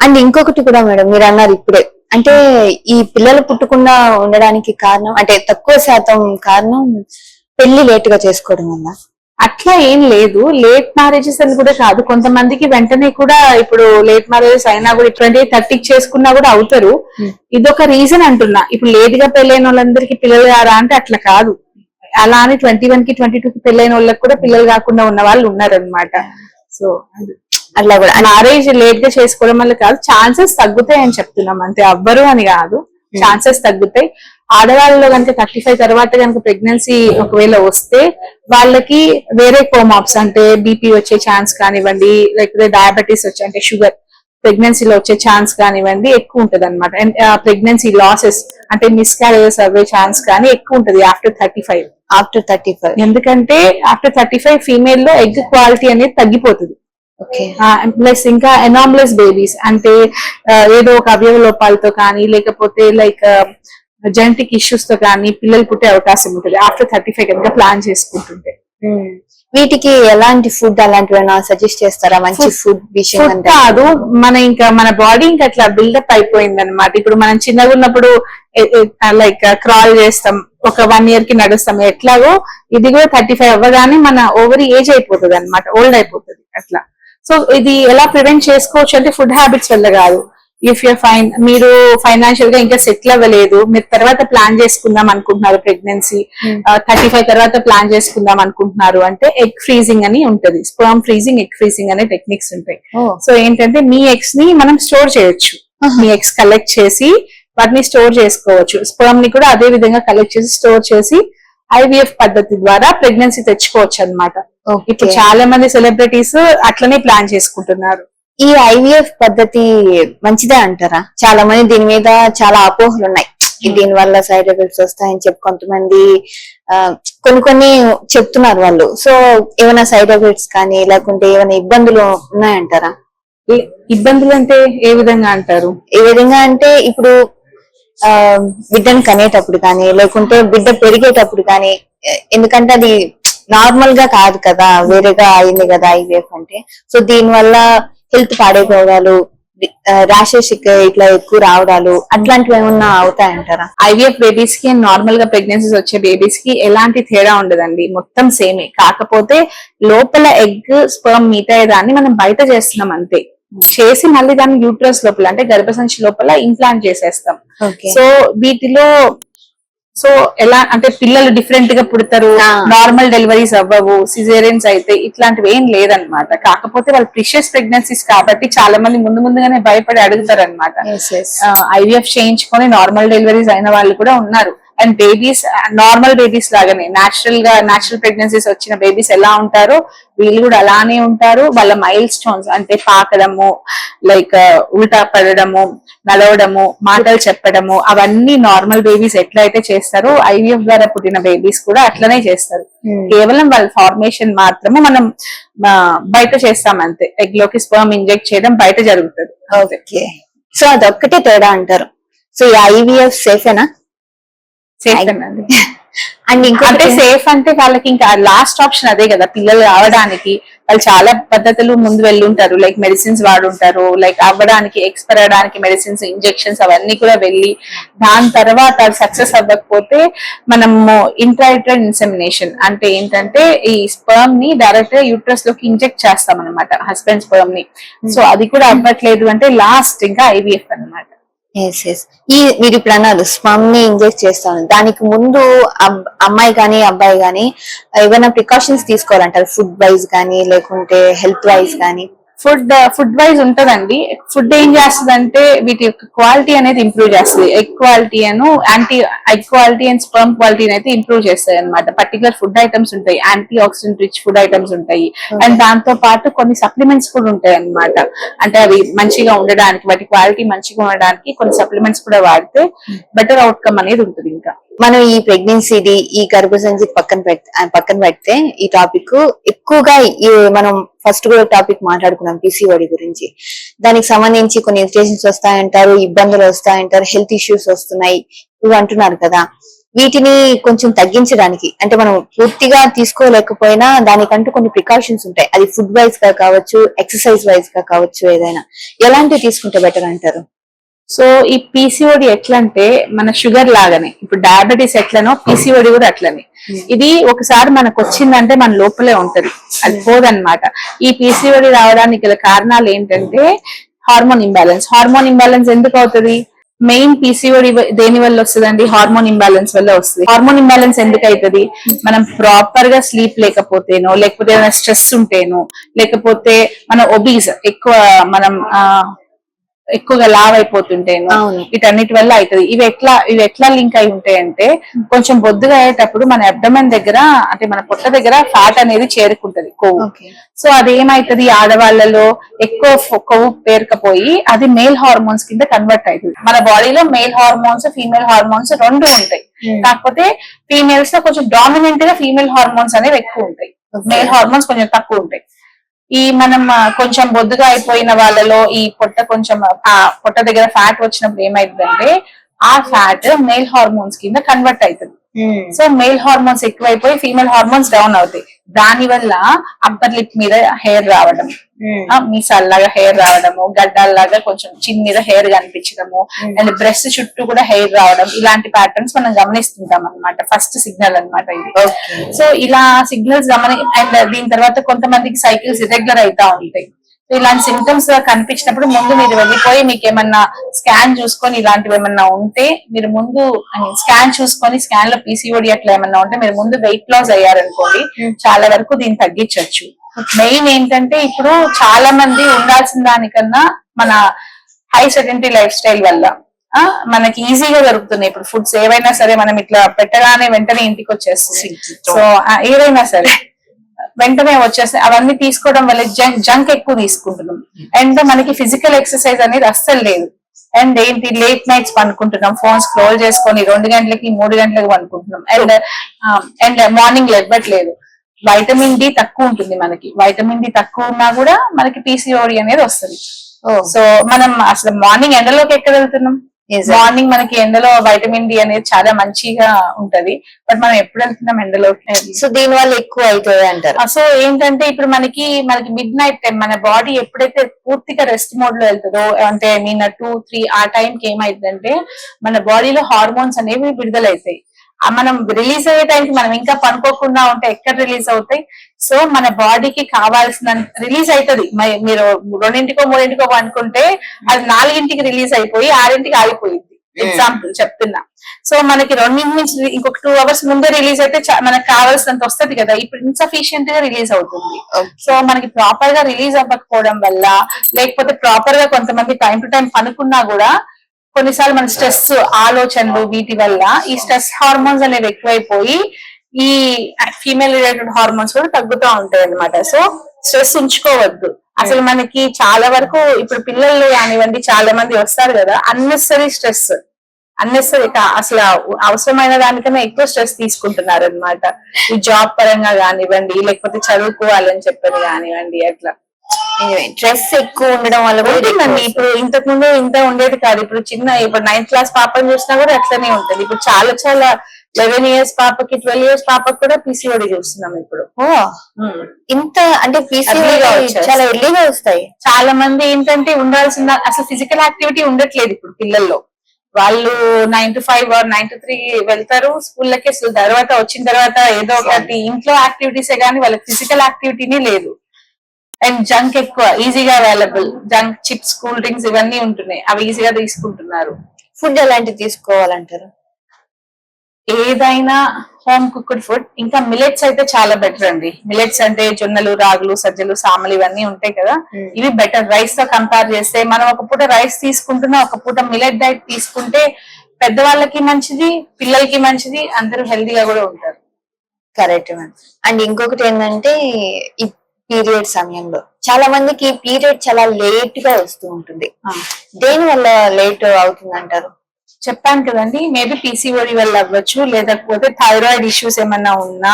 And ఇంకొకటి కూడా madam, మీరు అన్నారు ఇప్పుడే, అంటే ఈ పిల్లలు పుట్టకుండా ఉండడానికి కారణం, అంటే తక్కువ శాతం కారణం పెళ్లి లేట్ గా చేసుకోవడం వల్ల. అట్లా ఏం లేదు, లేట్ మ్యారేజెస్ అని కూడా కాదు. కొంతమందికి వెంటనే కూడా ఇప్పుడు లేట్ మ్యారేజెస్ అయినా కూడా 20-30 చేసుకున్నా కూడా అవుతారు. ఇదొక రీజన్ అంటున్నా. ఇప్పుడు లేట్ గా పెళ్ళైన వాళ్ళందరికీ పిల్లలు కారా అంటే అట్లా కాదు. అలా అని 21కి 22కి పెళ్ళైన వాళ్ళకి కూడా పిల్లలు కాకుండా ఉన్న వాళ్ళు ఉన్నారనమాట. సో అట్లా కూడా మ్యారేజ్ లేట్ గా చేసుకోవడం వల్ల కాదు, ఛాన్సెస్ తగ్గుతాయి అని చెప్తున్నాం అంతే, అవ్వరు అని కాదు, ఛాన్సెస్ తగ్గుతాయి. ఆడవాళ్ళలో కనుక 35 తర్వాత కనుక ప్రెగ్నెన్సీ ఒకవేళ వస్తే వాళ్ళకి వేరే కోమాప్స్ అంటే బీపీ వచ్చే ఛాన్స్ కానివ్వండి, లేకపోతే డయాబెటీస్ వచ్చే అంటే షుగర్ ప్రెగ్నెన్సీలో వచ్చే ఛాన్స్ కానివ్వండి ఎక్కువ ఉంటది అనమాట. అండ్ ప్రెగ్నెన్సీ లాసెస్ అంటే మిస్క్యారేజెస్ అవ్వే ఛాన్స్ కానీ ఎక్కువ ఉంటది ఆఫ్టర్ 35. ఎందుకంటే ఆఫ్టర్ 35 ఫీమేల్ లో ఎగ్ క్వాలిటీ అనేది తగ్గిపోతుంది. ప్లస్ ఇంకా ఎనామ్లెస్ బేబీస్ అంటే ఏదో ఒక అవయవ లోపాలతో కానీ లేకపోతే లైక్ జెనెటిక్ ఇష్యూస్ తో కానీ పిల్లలు పుట్టే అవకాశం ఉంటుంది ఆఫ్టర్ 35 కనుక ప్లాన్ చేసుకుంటుంటే. వీటికి ఎలాంటి ఫుడ్ అలాంటివి సజెస్ట్ చేస్తారా? మంచి ఫుడ్ విషయం కాదు, మన బాడీ ఇంకా అట్లా బిల్డప్ అయిపోయింది అనమాట. ఇప్పుడు మనం చిన్నగా ఉన్నప్పుడు లైక్ క్రాల్ చేస్తాం, ఒక 1 year కి నడుస్తాం, ఎట్లాగో ఇది కూడా 35 అవ్వగానే మన ఓవరీ ఏజ్ అయిపోతుంది అనమాట, ఓల్డ్ అయిపోతుంది అట్లా. సో ఇది ఎలా ప్రివెంట్ చేసుకోవచ్చు అంటే ఫుడ్ హ్యాబిట్స్ వల్ల కాదు. ఇఫ్ యూ మీరు ఫైనాన్షియల్ గా ఇంకా సెటిల్ అవ్వలేదు, మీరు తర్వాత ప్లాన్ చేసుకుందాం అనుకుంటున్నారు ప్రెగ్నెన్సీ 35 తర్వాత ప్లాన్ చేసుకుందాం అనుకుంటున్నారు అంటే ఎగ్ ఫ్రీజింగ్ అని ఉంటది. స్పర్మ్ ఫ్రీజింగ్, ఎగ్ ఫ్రీజింగ్ అనే టెక్నిక్స్ ఉంటాయి. సో ఏంటంటే మీ ఎగ్స్ ని మనం స్టోర్ చేయొచ్చు. మీ ఎగ్స్ కలెక్ట్ చేసి వాటిని స్టోర్ చేసుకోవచ్చు. స్పర్మ్ ని కూడా అదే విధంగా కలెక్ట్ చేసి స్టోర్ చేసి ఐవీఎఫ్ పద్ధతి ద్వారా ప్రెగ్నెన్సీ తెచ్చుకోవచ్చు అనమాట. ఇప్పుడు చాలా మంది సెలబ్రిటీస్ అట్లనే ప్లాన్ చేసుకుంటున్నారు. ఈ ఐవీఎఫ్ పద్ధతి మంచిదే అంటారా? చాలా మంది దీని మీద చాలా అపోహలు ఉన్నాయి, దీని వల్ల సైడ్ ఎఫెక్ట్స్ వస్తాయని చెప్పి కొంతమంది కొన్ని చెప్తున్నారు వాళ్ళు. సో ఏమైనా సైడ్ ఎఫెక్ట్స్ కానీ లేకుంటే ఏమైనా ఇబ్బందులు ఉన్నాయంటారా? ఇబ్బందులు అంటే ఏ విధంగా అంటారు? ఏ విధంగా అంటే ఇప్పుడు బిడ్డను కనేటప్పుడు కానీ లేకుంటే బిడ్డ పెరిగేటప్పుడు కానీ, ఎందుకంటే అది నార్మల్ గా కాదు కదా, వేరేగా అయింది కదా ఐవీఎఫ్ అంటే. సో దీని వల్ల హెల్త్ పాడైపోవడాలు, ర్యాషెస్ ఇట్లా ఎక్కువ రావడాలు అట్లాంటివి ఏమన్నా అవుతాయంటారా? ఐవీఎఫ్ బేబీస్ కి నార్మల్ గా ప్రెగ్నెన్సీస్ వచ్చే బేబీస్ కి ఎలాంటి తేడా ఉండదండి, మొత్తం సేమే. కాకపోతే లోపల ఎగ్ స్పర్మ్ మీట్ అయ్యేదాన్ని మనం బయట చేస్తున్నాం అంతే. చేసి మళ్ళీ దాన్ని యూట్రస్ లోపల అంటే గర్భసంచి లోపల ఇంప్లాంట్ చేసేస్తాం. సో వీటిలో సో ఎలా అంటే పిల్లలు డిఫరెంట్ గా పుడతారు, నార్మల్ డెలివరీస్ అవ్వవు, సిజేరియన్స్ అయితే ఇట్లాంటివి ఏం లేదనమాట. కాకపోతే వాళ్ళు ప్రిషియస్ ప్రెగ్నెన్సీస్ కాబట్టి చాలా మంది ముందుగానే భయపడి అడుగుతారు అనమాట. ఐవీఎఫ్ చేయించుకొని నార్మల్ డెలివరీస్ అయిన వాళ్ళు కూడా ఉన్నారు. అండ్ బేబీస్ నార్మల్ బేబీస్ లాగానే న్యాచురల్ ప్రెగ్నెన్సీస్ వచ్చిన బేబీస్ ఎలా ఉంటారో వీళ్ళు కూడా అలానే ఉంటారు. వాళ్ళ మైల్ స్టోన్స్ అంటే పాకడము, లైక్ ఉల్టా పడడము, నడవడము, మాటలు చెప్పడము, అవన్నీ నార్మల్ బేబీస్ ఎట్లయితే చేస్తారో ఐవీఎఫ్ ద్వారా పుట్టిన బేబీస్ కూడా అట్లనే చేస్తారు. కేవలం వాళ్ళ ఫార్మేషన్ మాత్రమే మనం బయట చేస్తాం అంతే. ఎగ్ లోకి స్పర్మ్ ఇంజెక్ట్ చేయడం బయట జరుగుతుంది. ఓకే, సో అదొక్కటే తేడా అంటారు. సో ఈ ఐవీఎఫ్ సేఫేనా? సేఫ్ అండి. అండ్ ఇంకొకటి సేఫ్ అంటే వాళ్ళకి ఇంకా లాస్ట్ ఆప్షన్ అదే కదా పిల్లలు రావడానికి. వాళ్ళు చాలా పద్ధతులు ముందు వెళ్ళుంటారు, లైక్ మెడిసిన్స్ వాడుంటారు, లైక్ అవ్వడానికి ఎక్స్పైర్ అవడానికి మెడిసిన్స్, ఇంజెక్షన్స్ అవన్నీ కూడా వెళ్ళి దాని తర్వాత సక్సెస్ అవ్వకపోతే మనము ఇంట్రాయూటరైన్ ఇన్సెమినేషన్ అంటే ఏంటంటే ఈ స్పర్మ్ ని డైరెక్ట్ గా యూట్రస్ లోకి ఇంజెక్ట్ చేస్తాం అనమాట, హస్బెండ్ స్పర్మ్ ని. సో అది కూడా అవ్వట్లేదు అంటే లాస్ట్ ఇంకా ఐవీఎఫ్ అనమాట. మీరు ఇప్పుడు అన్నారు స్పర్మ్ ని ఇంజెక్ట్ చేస్తాను, దానికి ముందు అమ్మాయి కానీ అబ్బాయి కానీ ఏమైనా ప్రికాషన్స్ తీసుకోవాలంటారు? ఫుడ్ వైజ్ కానీ లేకుంటే హెల్త్ వైజ్ కానీ? ఫుడ్ వైజ్ ఉంటదండి. ఫుడ్ ఏం చేస్తుంది అంటే వీటి యొక్క క్వాలిటీ అనేది ఇంప్రూవ్ చేస్తుంది. Egg quality egg quality and sperm క్వాలిటీని అయితే ఇంప్రూవ్ చేస్తాయి అనమాట. పర్టికులర్ ఫుడ్ ఐటమ్స్ ఉంటాయి, anti oxidant rich food items ఉంటాయి. అండ్ దాంతో పాటు కొన్ని సప్లిమెంట్స్ కూడా ఉంటాయి అనమాట. అంటే అవి మంచిగా ఉండడానికి, వాటి క్వాలిటీ మంచిగా ఉండడానికి కొన్ని సప్లిమెంట్స్ కూడా వాడితే బెటర్ అవుట్కమ్ అనేది ఉంటుంది. ఇంకా మనం ఈ ప్రెగ్నెన్సీది, ఈ గర్భసంచి పక్కన పెడితే ఈ టాపిక్ ఎక్కువగా మనం ఫస్ట్ కూడా టాపిక్ మాట్లాడుకున్నాం పీసీఓడి గురించి. దానికి సంబంధించి కొన్ని ఇరిటేషన్స్ వస్తాయంటారు, ఇబ్బందులు వస్తాయంటారు, హెల్త్ ఇష్యూస్ వస్తున్నాయి ఇవి అంటున్నారు కదా. వీటిని కొంచెం తగ్గించడానికి అంటే మనం పూర్తిగా తీసుకోలేకపోయినా దానికంటూ కొన్ని ప్రికాషన్స్ ఉంటాయి. అది ఫుడ్ వైజ్ గా కావచ్చు, ఎక్సర్సైజ్ వైజ్ గా కావచ్చు, ఏదైనా ఎలాంటివి తీసుకుంటే బెటర్ అంటారు? సో ఈ పీసీఓడి ఎట్లా అంటే మన షుగర్ లాగానే, ఇప్పుడు డయాబెటీస్ ఎట్లనో పీసీఓడి కూడా అట్లనే. ఇది ఒకసారి మనకు వచ్చిందంటే మన లోపలే ఉంటది, అది పోదన్నమాట. ఈ పీసీఓడి రావడానికి గల కారణాలు ఏంటంటే హార్మోన్ ఇంబ్యాలెన్స్. హార్మోన్ ఇంబ్యాలెన్స్ ఎందుకు అవుతుంది? మెయిన్ పీసీఓడి దేని వల్ల వస్తుందండి? హార్మోన్ ఇంబ్యాలెన్స్ వల్ల వస్తుంది. హార్మోన్ ఇంబ్యాలెన్స్ ఎందుకు అవుతుంది? మనం ప్రాపర్ గా స్లీప్ లేకపోతేనో, లేకపోతే ఏదైనా స్ట్రెస్ ఉంటేనో, లేకపోతే మన ఒబీస్ మనం ఎక్కువగా లావ్ అయిపోతుంటేను, అవును. వీటన్నిటి వల్ల అవుతుంది. ఇవి ఎట్లా లింక్ అయి ఉంటాయంటే, కొంచెం బొద్దుగా అయ్యేటప్పుడు మన అబ్డమన్ దగ్గర అంటే మన పొట్ట దగ్గర ఫ్యాట్ అనేది చేరుకుంటది, కొవ్వు. సో అది ఏమైతుంది, ఆడవాళ్ళలో ఎక్కువ కొవ్వు పేరుకపోయి అది మేల్ హార్మోన్స్ కింద కన్వర్ట్ అవుతుంది. మన బాడీలో మేల్ హార్మోన్స్, ఫీమేల్ హార్మోన్స్ రెండు ఉంటాయి. కాకపోతే ఫీమేల్స్ లో కొంచెం డామినెంట్ గా ఫీమేల్ హార్మోన్స్ అనేవి ఎక్కువ ఉంటాయి, మేల్ హార్మోన్స్ కొంచెం తక్కువ ఉంటాయి. ఈ మనం కొంచెం బొద్దుగా అయిపోయిన వాళ్ళలో ఈ పొట్ట దగ్గర ఫ్యాట్ వచ్చినప్పుడు ఏమైతుందంటే ఆ ఫ్యాట్ మేల్ హార్మోన్స్ కింద కన్వర్ట్ అవుతుంది. సో మేల్ హార్మోన్స్ ఎక్కువైపోయి ఫీమేల్ హార్మోన్స్ డౌన్ అవుతాయి. దాని వల్ల అప్పర్ లిప్ మీద హెయిర్ రావడం, మీసాల్లాగా హెయిర్ రావడము, గడ్డాల్లాగా కొంచెం చిన్ మీద హెయిర్ కనిపించడము, అండ్ బ్రెస్ట్ చుట్టూ కూడా హెయిర్ రావడం, ఇలాంటి ప్యాటర్న్స్ మనం గమనిస్తుంటాం అనమాట. ఫస్ట్ సిగ్నల్ అనమాట ఇది. సో ఇలా సిగ్నల్స్ అండ్ దీని తర్వాత కొంతమందికి సైకిల్స్ ఇర్రెగ్యులర్ అవుతా ఉంటాయి. ఇలాంటి సింటమ్స్ కనిపించినప్పుడు ముందు మీరు వెళ్ళిపోయి మీకు ఏమన్నా స్కాన్ చూసుకొని ఇలాంటివి ఏమన్నా ఉంటే మీరు ముందు స్కాన్ చూసుకొని, స్కాన్ లో పీసీఓడి అట్లా ఏమన్నా ఉంటే మీరు ముందు వెయిట్ లాస్ అయ్యారనుకోండి, చాలా వరకు దీన్ని తగ్గించవచ్చు. మెయిన్ ఏంటంటే ఇప్పుడు చాలా మంది ఉండాల్సిన దానికన్నా మన హై సెడెంటరీ లైఫ్ స్టైల్ వల్ల మనకి ఈజీగా దొరుకుతున్నాయి. ఇప్పుడు ఫుడ్స్ ఏవైనా సరే మనం ఇట్లా పెట్టగానే వెంటనే ఇంటికి వచ్చేస్తుంది. సో ఏదైనా సరే వెంటనే వచ్చేస్తాయి. అవన్నీ తీసుకోవడం వల్ల జంక్ ఎక్కువ తీసుకుంటున్నాం, అండ్ మనకి ఫిజికల్ ఎక్సర్సైజ్ అనేది అస్సలు లేదు. అండ్ ఏంటి, లేట్ నైట్స్ పనుకుంటున్నాం, ఫోన్ స్క్రోల్ చేసుకొని 2 గంటలకి 3 గంటలకు పనుకుంటున్నాం, అండ్ మార్నింగ్ లేవట్లేదు. వైటమిన్ డి తక్కువ ఉంటుంది మనకి. వైటమిన్ డి తక్కువ ఉన్నా కూడా మనకి పీసీఓడి అనేది వస్తుంది. సో మనం అసలు మార్నింగ్ ఎండలోకి ఎక్కడ వెళ్తున్నాం? మార్నింగ్ మనకి ఎండలో వైటమిన్ డి అనేది చాలా మంచిగా ఉంటది, బట్ మనం ఎప్పుడు వెళ్తున్నాం ఎండలోకి? సో దీని వల్ల ఎక్కువ అవుతుంది అంటారు. సో ఏంటంటే ఇప్పుడు మనకి మిడ్ నైట్ టైం మన బాడీ ఎప్పుడైతే పూర్తిగా రెస్ట్ మోడ్ లో వెళ్తుందో, అంటే 2-3 ఆ టైంకి ఏమైందంటే మన బాడీలో హార్మోన్స్ అనేవి విడుదలైతాయి. మనం రిలీజ్ అయ్యే టైంకి మనం ఇంకా పనుకోకుండా ఉంటే ఎక్కడ రిలీజ్ అవుతాయి? సో మన బాడీకి కావాల్సిన రిలీజ్ అవుతుంది. మీరు 2-3 అనుకుంటే అది 4 రిలీజ్ అయిపోయి 6 ఆగిపోయింది. ఎగ్జాంపుల్ చెప్తున్నా. సో మనకి 2 నుంచి ఇంకొక 2 అవర్స్ ముందే రిలీజ్ అయితే మనకు కావాల్సినంత వస్తుంది కదా, ఇప్పుడు ఇన్సఫిషియెంట్ గా రిలీజ్ అవుతుంది. సో మనకి ప్రాపర్ గా రిలీజ్ అవ్వకపోవడం వల్ల, లేకపోతే ప్రాపర్ గా కొంతమంది టైం టు టైం పనుకున్నా కూడా కొన్నిసార్లు మన స్ట్రెస్ ఆలోచనలు వీటి వల్ల ఈ స్ట్రెస్ హార్మోన్స్ అనేవి ఎక్కువైపోయి ఈ ఫీమేల్ రిలేటెడ్ హార్మోన్స్ కూడా తగ్గుతూ ఉంటాయి అన్నమాట. సో స్ట్రెస్ ఉంచుకోవద్దు. అసలు మనకి చాలా వరకు ఇప్పుడు పిల్లలు కానివ్వండి, చాలా మంది వస్తారు కదా, అన్నెసరీ స్ట్రెస్, అన్నెసరీ అసలు అవసరమైన దానికన్నా ఎక్కువ స్ట్రెస్ తీసుకుంటున్నారు అనమాట. ఈ జాబ్ పరంగా కానివ్వండి, లేకపోతే చదువుకోవాలని చెప్పని కానివ్వండి, అట్లా స్ట్రెస్ ఎక్కువ ఉండడం వల్ల ఉంటుందండి. ఇప్పుడు ఇంతకు ముందు ఇంత ఉండేది కాదు. ఇప్పుడు 9th క్లాస్ పాపని చూసినా కూడా అట్లనే ఉంటుంది. ఇప్పుడు చాలా 11 years పాపకి, 12 years పాపకి కూడా పీసీఓడి చూస్తున్నాం ఇప్పుడు. ఇంత అంటే పీసీఓడి చాలా ఎర్లీగా వస్తాయి. చాలా మంది ఏంటంటే ఉండాల్సిన అసలు ఫిజికల్ యాక్టివిటీ ఉండట్లేదు ఇప్పుడు పిల్లల్లో. వాళ్ళు 9 to 5 or 9 to 3 వెళ్తారు స్కూళ్ళకి. తర్వాత వచ్చిన తర్వాత ఏదో ఒకటి ఇంట్లో యాక్టివిటీసే కానీ వాళ్ళకి ఫిజికల్ యాక్టివిటీనే లేదు. అండ్ జంక్ ఎక్కువ ఈజీగా available, junk, chips, cool drinks ఇవన్నీ ఉంటున్నాయి, అవి ఈజీగా తీసుకుంటున్నారు. ఫుడ్ ఎలాంటివి తీసుకోవాలంటారు? ఏదైనా హోమ్ కుక్డ్ ఫుడ్. ఇంకా మిలెట్స్ అయితే చాలా బెటర్ అండి. మిలెట్స్ అంటే జొన్నలు, రాగులు, సజ్జలు, సామలు ఇవన్నీ ఉంటాయి కదా, ఇవి బెటర్ రైస్ తో కంపేర్ చేస్తే. మనం ఒక పూట రైస్ తీసుకుంటున్నా, ఒక పూట మిలెట్ డైట్ తీసుకుంటే పెద్దవాళ్ళకి మంచిది, పిల్లలకి మంచిది, అందరూ హెల్దీగా కూడా ఉంటారు. Correct ma'am. అండ్ ఇంకొకటి ఏంటంటే ఈ పీరియడ్ సమయంలో చాలా మందికి పీరియడ్ చాలా లేట్ గా వస్తూ ఉంటుంది. దేని వల్ల లేట్ అవుతుంది అంటారు? చెప్పాను కదండి, మేబీ పీసీఓడి వల్ల అవ్వచ్చు, లేకపోతే థైరాయిడ్ ఇష్యూస్ ఏమన్నా ఉన్నా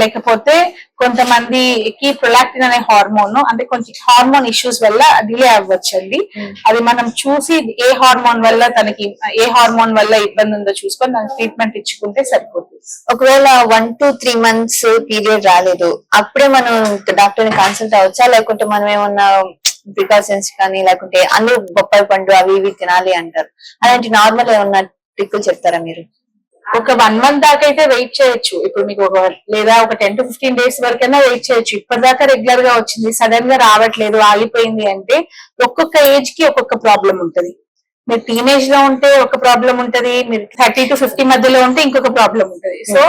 లేకపోతే కొంతమందికి ప్రొలాక్టిన్ అనే హార్మోన్ అంటే కొంచెం హార్మోన్ ఇష్యూస్ వల్ల డిలే అవ్వచ్చండి. అది మనం చూసి ఏ హార్మోన్ వల్ల తనకి ఏ హార్మోన్ వల్ల ఇబ్బంది ఉందో చూసుకొని దానికి ట్రీట్మెంట్ ఇచ్చుకుంటే సరిపోతుంది. ఒకవేళ 1 to 3 months పీరియడ్ రాలేదు, అప్పుడే మనం డాక్టర్ ని కన్సల్ట్ అవ్వచ్చా? లేకుంటే మనం ఏమన్నా ప్రికాషన్స్ కానీ, లేకుంటే అన్ని బొప్పాయి పండు అవి ఇవి తినాలి అంటారు, అలాంటి నార్మల్ ఏమన్నా ట్రిక్కులు చెప్తారా మీరు? ఒక 1 month దాకా అయితే వెయిట్ చేయొచ్చు. ఇప్పుడు మీకు లేదా ఒక 10 to 15 days వరకైనా వెయిట్ చేయొచ్చు. ఇప్పటిదాకా రెగ్యులర్ గా వచ్చింది, సడన్ గా రావట్లేదు, ఆగిపోయింది అంటే ఒక్కొక్క ఏజ్ కి ఒక్కొక్క ప్రాబ్లం ఉంటది. మీరు టీనేజ్ లో ఉంటే ఒక ప్రాబ్లం ఉంటది, మీరు 30 to 50 మధ్యలో ఉంటే ఇంకొక ప్రాబ్లం ఉంటది. సో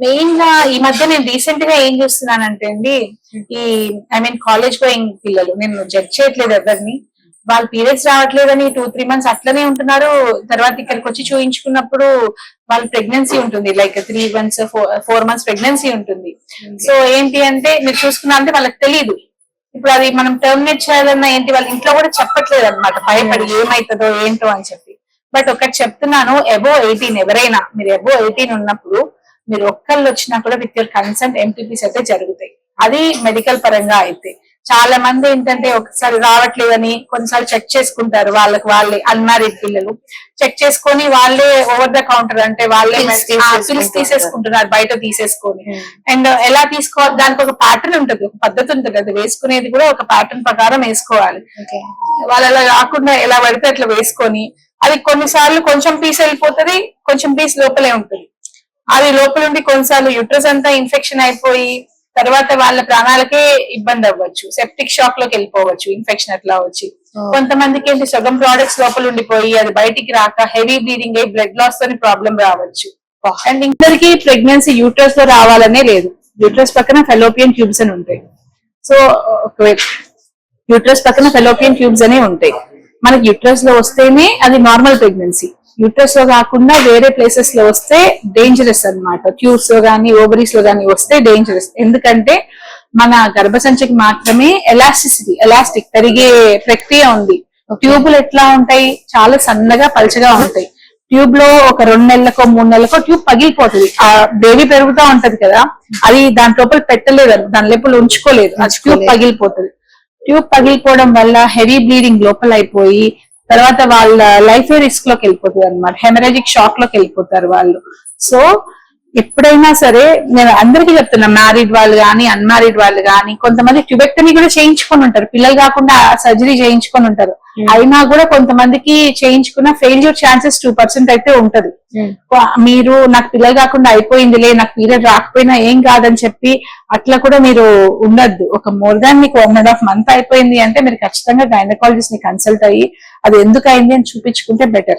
మెయిన్ గా ఈ మధ్య నేను రీసెంట్ గా ఏం చూస్తున్నానంటే అండి, కాలేజ్ గోయింగ్ పిల్లలు, నేను జడ్జ్ చేయట్లేదు ఎవరిని, వాళ్ళ పీరియడ్స్ రావట్లేదని 2-3 months అట్లనే ఉంటున్నారు. తర్వాత ఇక్కడికి వచ్చి చూయించుకున్నప్పుడు వాళ్ళ ప్రెగ్నెన్సీ ఉంటుంది, లైక్ 3 months 4 months ప్రెగ్నెన్సీ ఉంటుంది. సో ఏంటి అంటే మీరు చూసుకున్నా అంటే వాళ్ళకి తెలియదు. ఇప్పుడు అది మనం టర్మినేట్ చేయాలన్నా ఏంటి, వాళ్ళ ఇంట్లో కూడా చెప్పట్లేదు అనమాట, భయపడి ఏమైతుందో ఏంటో అని చెప్పి. బట్ ఒకటి చెప్తున్నాను, అబోవ్ 18 ఎవరైనా, మీరు అబోవ్ 18 ఉన్నప్పుడు మీరు ఒక్కళ్ళు వచ్చినా కూడా విత్ యువర్ కన్సెంట్ ఎంపీపీస్ అయితే జరుగుతాయి. అది మెడికల్ పరంగా అయితే. చాలా మంది ఏంటంటే ఒకసారి రావట్లేదని కొన్నిసార్లు చెక్ చేసుకుంటారు, వాళ్ళే అన్మ్యారీడ్ పిల్లలు చెక్ చేసుకొని వాళ్ళే ఓవర్ ద కౌంటర్ అంటే వాళ్ళే పిల్స్ తీసేసుకుంటున్నారు బయట తీసేసుకొని. అండ్ ఎలా తీసుకోవాలి, దానికి ఒక ప్యాటర్న్ ఉంటుంది, ఒక పద్ధతి ఉంటుంది, అది వేసుకునేది కూడా ఒక ప్యాటర్న్ ప్రకారం వేసుకోవాలి. వాళ్ళు అలా కాకుండా ఎలా పడితే అట్లా వేసుకొని, అది కొన్నిసార్లు కొంచెం పీస్ వెళ్ళిపోతుంది, కొంచెం పీస్ లోపలే ఉంటుంది. అది లోపల ఉండి కొన్నిసార్లు యూట్రస్ అంతా ఇన్ఫెక్షన్ అయిపోయి తర్వాత వాళ్ళ ప్రాణాలకే ఇబ్బంది అవ్వచ్చు, సెప్టిక్ షాక్ లోకి వెళ్ళిపోవచ్చు, ఇన్ఫెక్షన్ అట్లా వచ్చి. కొంతమందికి ఏంటి సగం ప్రోడక్ట్స్ లోపల ఉండిపోయి అది బయటికి రాక హెవీ బ్లీడింగ్ అయ్యి బ్లడ్ లాస్ తోని ప్రాబ్లం రావచ్చు. అండ్ ఇందరికి ప్రెగ్నెన్సీ యూట్రస్ లో రావాలనే లేదు, యూట్రస్ పక్కన ఫెలోపియన్ ట్యూబ్స్ అని ఉంటాయి. సో యూట్రస్ పక్కన ఫెలోపియన్ ట్యూబ్స్ అనే ఉంటాయి. మనకి యూట్రస్ లో వస్తేనే అది నార్మల్ ప్రెగ్నెన్సీ, యూట్రస్ లో కాకుండా వేరే ప్లేసెస్ లో వస్తే డేంజరస్ అన్నమాట. ట్యూబ్స్ లో గానీ ఓవరీస్ లో గానీ వస్తే డేంజరస్. ఎందుకంటే మన గర్భసంచికి మాత్రమే ఎలాస్టిక్ పెరిగే ప్రక్రియ ఉంది. ట్యూబులు ఎట్లా ఉంటాయి, చాలా సన్నగా పల్చగా ఉంటాయి. ట్యూబ్ లో ఒక 2 నెలలకో 3 నెలలకో ట్యూబ్ పగిలిపోతుంది. ఆ బేబీ పెరుగుతా ఉంటది కదా, అది దాని లోపల పెట్టలేదు, దాని లోపల ఉంచుకోలేదు, ఆ ట్యూబ్ పగిలిపోతుంది. ట్యూబ్ పగిలిపోవడం వల్ల హెవీ బ్లీడింగ్ లోపల అయిపోయి తర్వాత వాళ్ళ లైఫ్ రిస్క్ లోకి వెళ్ళిపోతుంది అనమాట, హెమరేజిక్ షాక్ లోకి వెళ్ళిపోతారు వాళ్ళు. సో ఎప్పుడైనా సరే నేను అందరికీ చెప్తున్నా, మ్యారీడ్ వాళ్ళు కానీ అన్మ్యారీడ్ వాళ్ళు కానీ, కొంతమంది ట్యూబెక్టమీ కూడా చేయించుకొని ఉంటారు, పిల్లలు కాకుండా సర్జరీ చేయించుకొని ఉంటారు. అయినా కూడా కొంతమందికి చేయించుకున్న ఫెయిల్యూర్ ఛాన్సెస్ 2% అయితే ఉంటది. మీరు నాకు పిల్లలు కాకుండా అయిపోయిందిలే, నాకు పీరియడ్ రాకపోయినా ఏం కాదని చెప్పి అట్లా కూడా మీరు ఉండద్దు. ఒక మోర్ దాన్ మీకు 1.5 month అయిపోయింది అంటే మీరు ఖచ్చితంగా గైనకాలజిస్ట్ ని కన్సల్ట్ అయ్యి అది ఎందుకు అయింది అని చూపించుకుంటే బెటర్.